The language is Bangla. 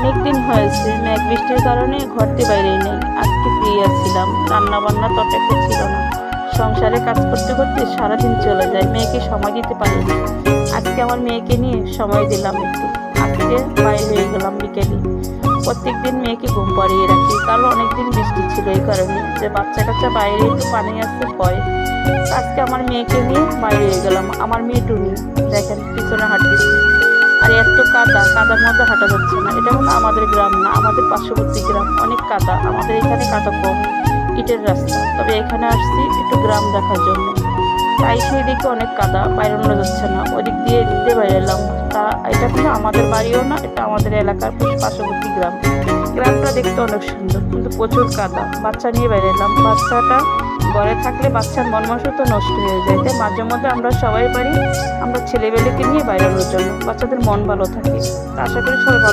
অনেক দিন হয়েছে মেঘ বৃষ্টির কারণে ঘরতে বাইরেই নেই। আজকে ফ্রি আছিলাম, রান্না বান্না তরকারি ছিল না। সংসারে কাজ করতে করতে সারাদিন চলে যায়, মেয়েকে সময় দিতে পারি না। আজকে আমার মেয়েকে নিয়ে সময় দিলাম একটু। আজকে বাইরে হয়ে গেলাম বিকেলে। প্রত্যেকদিন মেয়েকে ঘুম পাড়িয়ে রাখি, কারণ অনেকদিন বৃষ্টি ছিল, এই কারণে যে বাচ্চা কাচ্চা বাইরে একটু পানি আসতে ভয়। আজকে আমার মেয়েকে নিয়ে বাইরে হয়ে গেলাম। আমার মেয়ে টুনি দেখেন পিছনে হাঁটতেছে। আর এত কাদা, কাদার মধ্যে হাঁটা যাচ্ছে না। এটা হলো আমাদের গ্রাম না, আমাদের পার্শ্ববর্তী গ্রাম। অনেক কাদা, আমাদের এখানে কাদা কম, ইটের রাস্তা। তবে এখানে আসছি একটু গ্রাম দেখার জন্য, তাই সেই দিকে অনেক কাদা, বাইরানো যাচ্ছে না। ওদিক দিয়ে এদিক দিয়ে বাইরে এলাম। তা এটা কিন্তু আমাদের বাড়িও না, এটা আমাদের এলাকার পার্শ্ববর্তী গ্রাম। গ্রামটা দেখতে অনেক সুন্দর, কিন্তু প্রচুর কাদা। বাচ্চা নিয়ে বাইরে এলাম। বাচ্চাটা ঘরে থাকলে বাচ্চার মন মানসিকতা নষ্ট হয়ে যায়, তাই মাঝে মধ্যে আমরা সবাই পারি আমরা ছেলেবেলেকে নিয়ে বাইরানোর জন্য, বাচ্চাদের মন ভালো থাকে। তা আশা করি সবাই ভালো।